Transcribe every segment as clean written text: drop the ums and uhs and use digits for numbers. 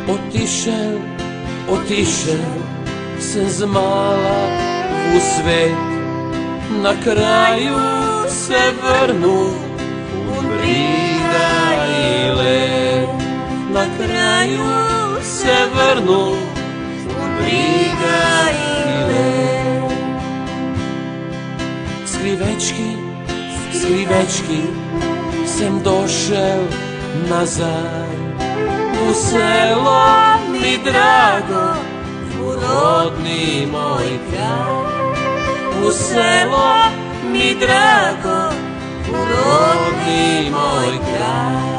Otišel sem z mala u svet, na kraju se vrnu pun briga i let. Na kraju se vrnu pun briga i let. Skrivečki sem došel nazaj u selo mi drago, u rodni moj kraj. U selo mi drago, u rodni moj kraj.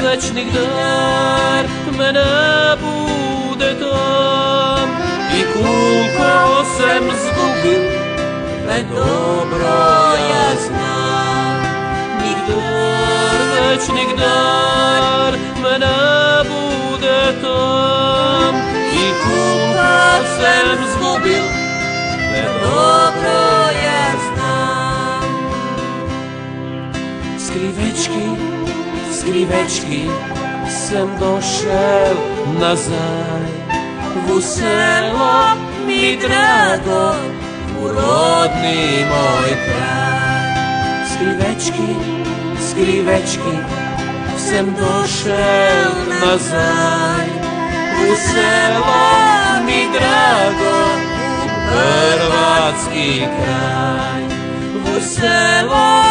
Večnik dar me ne bude tam i koliko sam zgubil, ne dobro ja znam. Večnik dar me ne bude tam i koliko sam zgubil, ne dobro ja znam. Skrivečki sam došel nazaj u selo mi drago, u rodni moj kraj. Skrivečki sam došel nazaj u selo mi drago, u hrvatski kraj. U selo